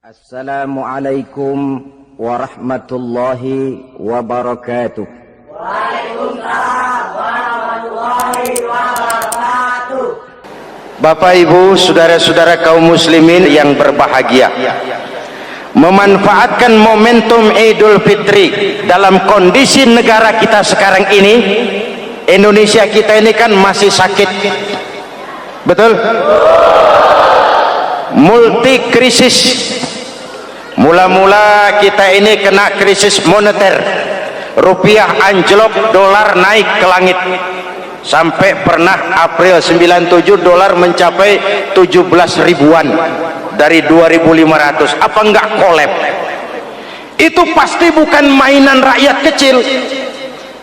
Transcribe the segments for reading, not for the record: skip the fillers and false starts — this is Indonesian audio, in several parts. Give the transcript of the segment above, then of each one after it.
Assalamualaikum warahmatullahi wabarakatuh. Waalaikumsalam warahmatullahi wabarakatuh. Bapak Ibu, saudara-saudara kaum muslimin yang berbahagia, memanfaatkan momentum Idul Fitri dalam kondisi negara kita sekarang ini. Indonesia kita ini kan masih sakit, betul? Multi krisis. Mula-mula kita ini kena krisis moneter, rupiah anjlok, dolar naik ke langit, sampai pernah April 97 dolar mencapai 17 ribuan dari 2.500. Apa enggak kolab? Itu pasti bukan mainan rakyat kecil.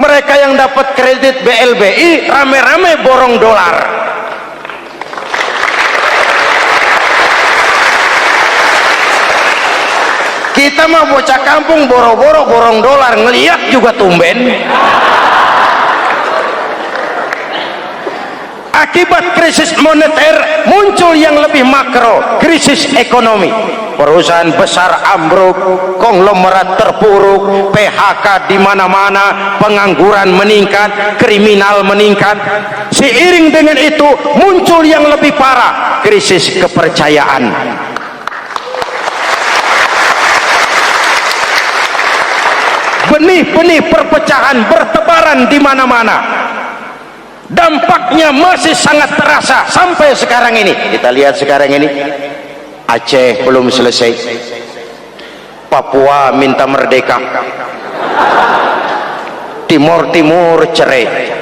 Mereka yang dapat kredit BLBI rame-rame borong dolar. Kita mah bocah kampung boro-boro borong dolar, ngeliat juga tumben. Akibat krisis moneter muncul yang lebih makro, krisis ekonomi. Perusahaan besar ambruk, konglomerat terpuruk, PHK di mana-mana, pengangguran meningkat, kriminal meningkat. Seiring dengan itu muncul yang lebih parah, krisis kepercayaan. Benih-benih perpecahan bertebaran di mana-mana. Dampaknya masih sangat terasa sampai sekarang ini. Kita lihat sekarang ini, Aceh belum selesai, Papua minta merdeka, Timur Timur cerai.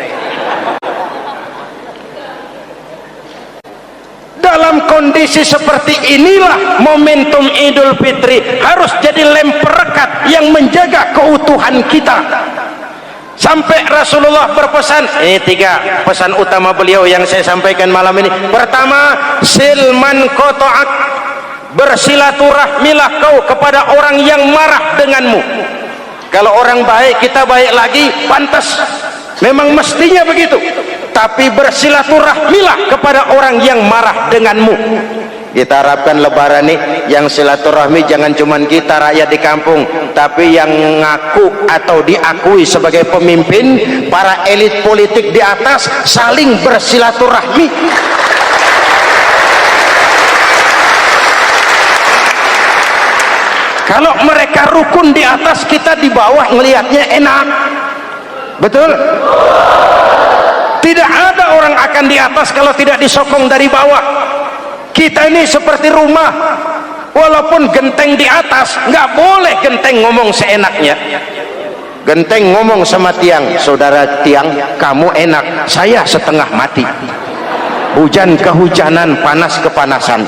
Dalam kondisi seperti inilah momentum Idul Fitri harus jadi lem perekat yang menjaga keutuhan kita. Sampai Rasulullah berpesan, ini 3 pesan utama beliau yang saya sampaikan malam ini. Pertama, silman qata'ak, bersilaturahmilah kau kepada orang yang marah denganmu. Kalau orang baik kita baik lagi, pantas, memang mestinya begitu. Tapi bersilaturahmilah kepada orang yang marah denganmu. Kita harapkan lebaran nih yang silaturahmi jangan cuman kita rakyat di kampung, tapi yang ngaku atau diakui sebagai pemimpin, para elit politik di atas saling bersilaturahmi. Kalau mereka rukun di atas, kita di bawah ngelihatnya enak, betul? Tidak ada orang akan di atas kalau tidak disokong dari bawah. Kita ini seperti rumah, walaupun genteng di atas, nggak boleh genteng ngomong seenaknya. Genteng ngomong sama tiang, saudara tiang, kamu enak, saya setengah mati. Hujan kehujanan, panas kepanasan.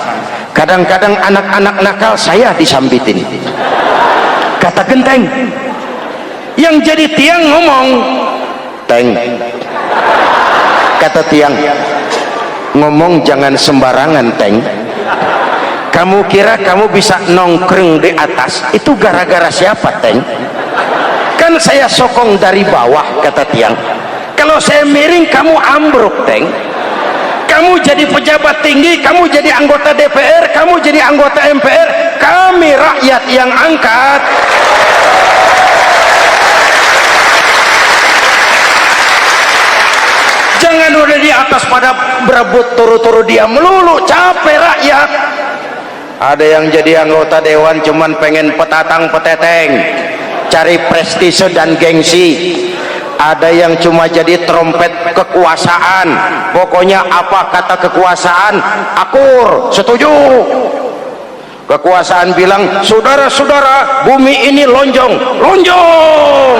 Kadang-kadang anak-anak nakal saya disambitin. Kata genteng. Yang jadi tiang ngomong, teng. Kata tiang, ngomong jangan sembarangan, teng. Kamu kira kamu bisa nongkrong di atas itu gara-gara siapa, teng? Kan saya sokong dari bawah, kata tiang. Kalau saya miring kamu ambruk, teng. Kamu jadi pejabat tinggi, kamu jadi anggota DPR, kamu jadi anggota MPR, kami rakyat yang angkat. Jangan udah di atas pada berebut turu-turu dia melulu, capek rakyat. Ada yang jadi anggota dewan cuman pengen petatang peteteng, cari prestise dan gengsi. Ada yang cuma jadi trompet kekuasaan, pokoknya apa kata kekuasaan akur, setuju. Kekuasaan bilang, saudara-saudara, bumi ini lonjong, lonjong.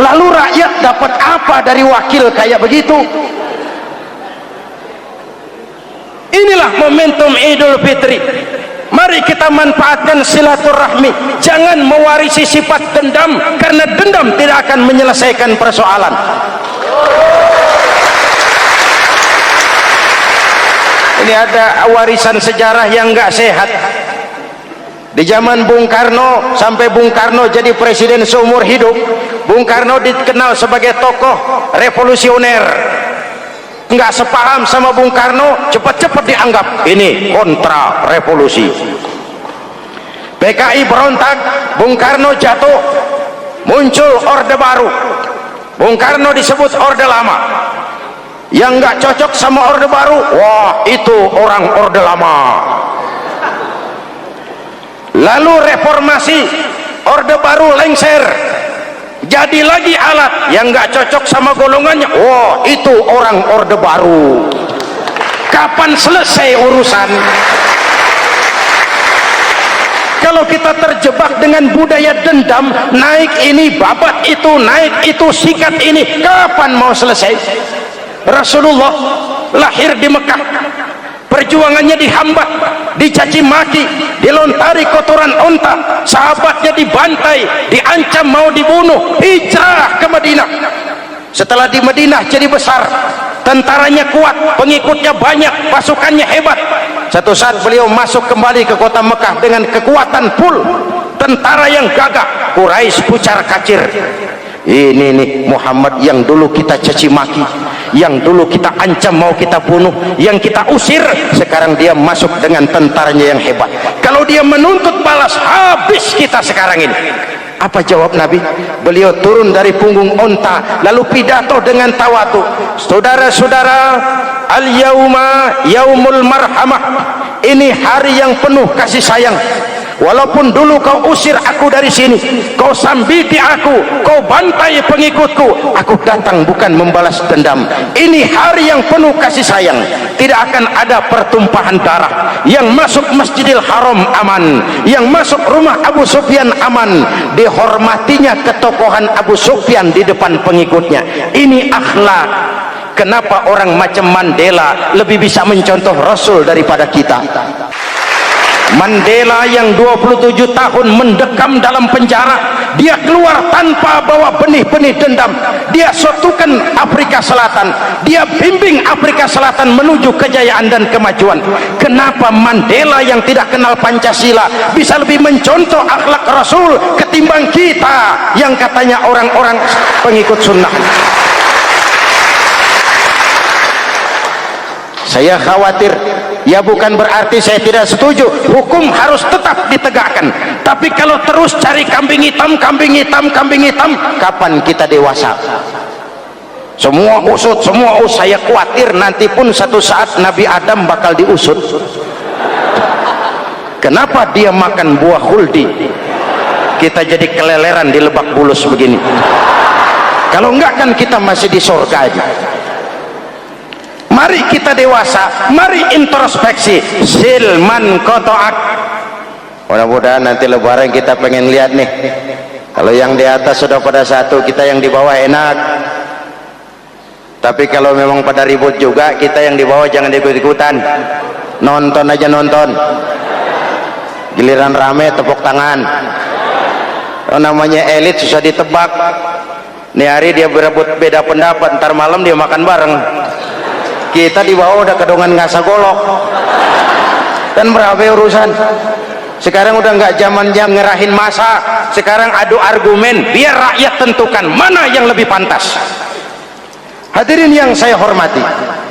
Lalu rakyat dapat apa dari wakil kayak begitu? Inilah momentum Idul Fitri. Mari kita manfaatkan silaturahmi. Jangan mewarisi sifat dendam, karena dendam tidak akan menyelesaikan persoalan. Ini ada warisan sejarah yang nggak sehat. Di zaman Bung Karno, sampai Bung Karno jadi presiden seumur hidup, Bung Karno dikenal sebagai tokoh revolusioner. nggak sepaham sama Bung Karno, cepat-cepat dianggap ini kontra revolusi. PKI berontak, Bung Karno jatuh, muncul orde baru. Bung Karno disebut orde lama. Yang nggak cocok sama orde baru, wah itu orang orde lama. Lalu reformasi, orde baru lengser, jadi lagi alat yang nggak cocok sama golongannya, wah itu orang orde baru. Kapan selesai urusan? Kalau kita terjebak dengan budaya dendam, naik ini babat itu, naik itu sikat ini, kapan mau selesai? Rasulullah lahir di Mekah, perjuangannya dihambat, dicaci maki, dilontari kotoran onta, sahabatnya dibantai, diancam mau dibunuh, hijrah ke Madinah. Setelah di Madinah jadi besar, tentaranya kuat, pengikutnya banyak, pasukannya hebat. Satu saat beliau masuk kembali ke kota Mekah dengan kekuatan full, tentara yang gagah, Quraisy pucar kacir. Ini nih Muhammad yang dulu kita caci maki, yang dulu kita ancam mau kita bunuh, yang kita usir, sekarang dia masuk dengan tentaranya yang hebat. Kalau dia menuntut balas, habis kita sekarang ini. Apa jawab Nabi? Beliau turun dari punggung onta lalu pidato dengan tawadu. Saudara-saudara, al-yauma yaumul marhamah. Ini hari yang penuh kasih sayang. Walaupun dulu kau usir aku dari sini, kau sambiti aku, kau bantai pengikutku, aku datang bukan membalas dendam. Ini hari yang penuh kasih sayang. Tidak akan ada pertumpahan darah. Yang masuk Masjidil Haram aman, yang masuk rumah Abu Sufyan aman, dihormatinya ketokohan Abu Sufyan di depan pengikutnya. Ini akhlak. Kenapa orang macam Mandela lebih bisa mencontoh Rasul daripada kita? Mandela yang 27 tahun mendekam dalam penjara, dia keluar tanpa bawa benih-benih dendam. Dia satukan Afrika Selatan, dia bimbing Afrika Selatan menuju kejayaan dan kemajuan. Kenapa Mandela yang tidak kenal Pancasila bisa lebih mencontoh akhlak Rasul ketimbang kita yang katanya orang-orang pengikut sunnah? Saya khawatir, ya bukan berarti saya tidak setuju, hukum harus tetap ditegakkan, tapi kalau terus cari kambing hitam, kambing hitam, kambing hitam, kapan kita dewasa? Semua usut, saya khawatir nanti pun satu saat Nabi Adam bakal diusut. Kenapa dia makan buah khuldi, kita jadi keleleran di Lebak Bulus begini? Kalau enggak kan kita masih di surga aja. Mari kita dewasa, mari introspeksi. Silman kotoak. Mudah-mudahan nanti lebaran kita pengen lihat nih, kalau yang di atas sudah pada satu, kita yang di bawah enak. Tapi kalau memang pada ribut juga, kita yang di bawah jangan ikut-ikutan, nonton aja, nonton. Giliran rame tepuk tangan. Oh, namanya elit susah ditebak. Nih hari dia berebut beda pendapat, ntar malam dia makan bareng. Kita di bawah udah kedongan ngasa golok, dan berapa urusan. Sekarang udah nggak zamannya ngerahin masa, sekarang adu argumen, biar rakyat tentukan mana yang lebih pantas. Hadirin yang saya hormati,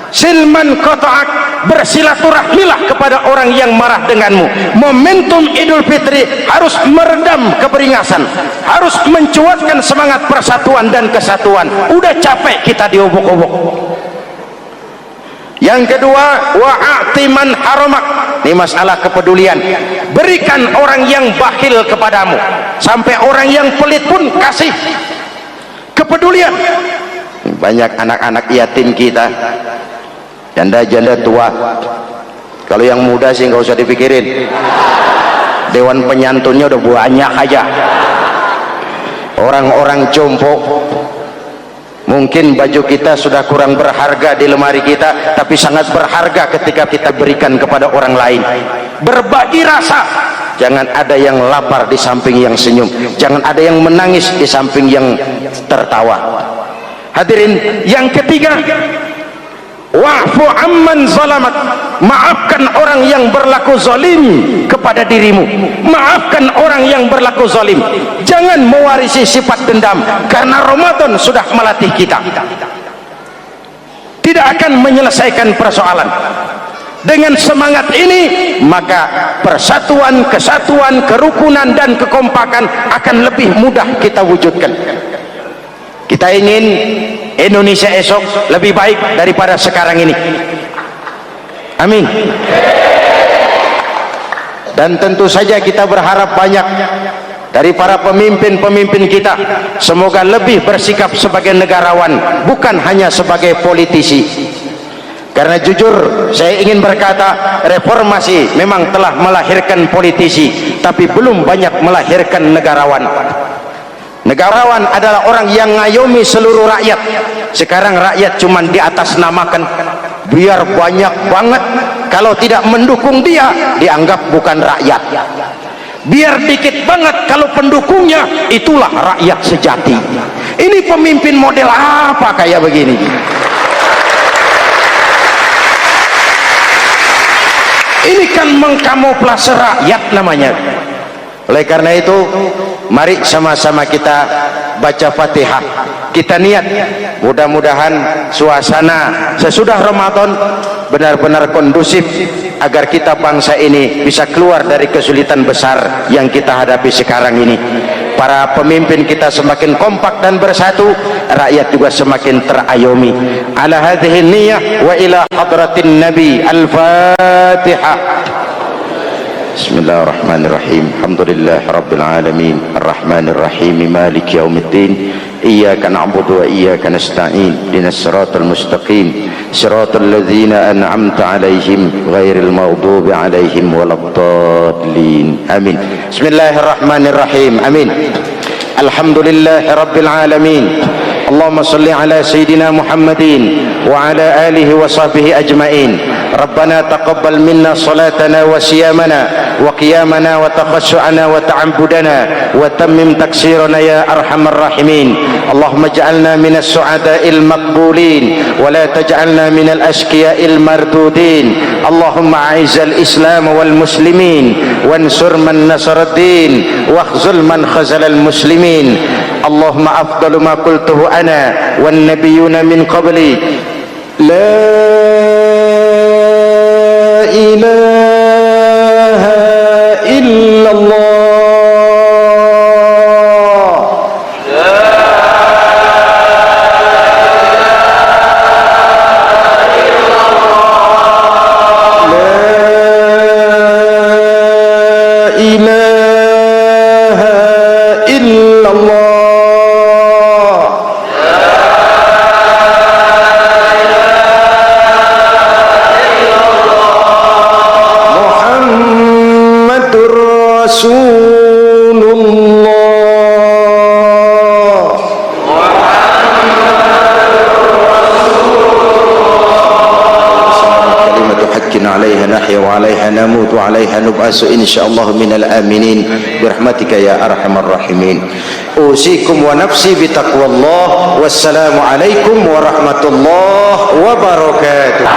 silman kotoak, bersilaturahmilah kepada orang yang marah denganmu. Momentum Idul Fitri harus meredam keberingasan, harus mencuatkan semangat persatuan dan kesatuan. Udah capek kita diobok-obok. Yang kedua, wa'atiman haramak. Ini masalah kepedulian. Berikan orang yang bakhil kepadamu, sampai orang yang pelit pun kasih. Kepedulian. Banyak anak-anak yatim kita, janda-janda tua. Kalau yang muda sih nggak usah dipikirin, dewan penyantunnya udah banyak aja. Orang-orang jompo. Mungkin baju kita sudah kurang berharga di lemari kita, tapi sangat berharga ketika kita berikan kepada orang lain. Berbagi rasa. Jangan ada yang lapar di samping yang senyum, jangan ada yang menangis di samping yang tertawa. Hadirin yang ketiga, wa'fu amman zalamak. Maafkan orang yang berlaku zalim kepada dirimu, maafkan orang yang berlaku zalim. Jangan mewarisi sifat dendam, karena Ramadan sudah melatih kita. tidak akan menyelesaikan persoalan. Dengan semangat ini maka persatuan, kesatuan, kerukunan dan kekompakan akan lebih mudah kita wujudkan. Kita ingin Indonesia esok lebih baik daripada sekarang ini. Amin. Dan tentu saja kita berharap banyak dari para pemimpin-pemimpin kita, semoga lebih bersikap sebagai negarawan, bukan hanya sebagai politisi. Karena jujur saya ingin berkata, reformasi memang telah melahirkan politisi, tapi belum banyak melahirkan negarawan. Negarawan adalah orang yang ngayomi seluruh rakyat. Sekarang rakyat cuma di atas namakan, biar banyak banget. Kalau tidak mendukung dia, dianggap bukan rakyat. Biar dikit banget, kalau pendukungnya, itulah rakyat sejati. Ini pemimpin model apa kayak begini? Ini kan mengkamuflase rakyat namanya. Oleh karena itu, mari sama-sama kita baca Fatihah. Kita niat, mudah-mudahan suasana sesudah Ramadan benar-benar kondusif agar kita bangsa ini bisa keluar dari kesulitan besar yang kita hadapi sekarang ini. Para pemimpin kita semakin kompak dan bersatu, rakyat juga semakin terayomi. Ala hadhihi niyyah wa ila hadratin nabi. Al-Fatihah. Bismillahirrahmanirrahim. Alhamdulillah rabbil alamin, arrahmanir rahim, maliki yaumiddin. Iyyaka na'budu wa iyyaka nasta'in. Ihdinas siratal mustaqim, siratal ladzina an'amta 'alaihim ghairil maghdubi 'alaihim waladdallin. Amin. Bismillahirrahmanirrahim. Amin. Alhamdulillah rabbil alamin. Allahumma salli ala sayyidina Muhammadin wa ala alihi wa sahbihi ajma'in. Rabbana taqabbal minna salatana wa siyamana wa qiyamana wa takhassu'ana wa ta'abbudana wa tammim taksirana ya arhamar rahimin. Allahumma ij'alna minas su'ada'il maqbulin wa la taj'alna minal ashqiya'il mardudin. Allahumma a'izzal islam wal muslimin wansur man nasara ad-din wakhzul man khazalal muslimin. Allahumma afdalu ma qultuhu ana wan nabiyyuna min qabli, la ilaha illallah. نموت وعليها نبعث إن شاء الله من الآمنين برحمتك يا أرحم الراحمين. أوصيكم ونفسي بتقوى الله. والسلام عليكم ورحمة الله وبركاته.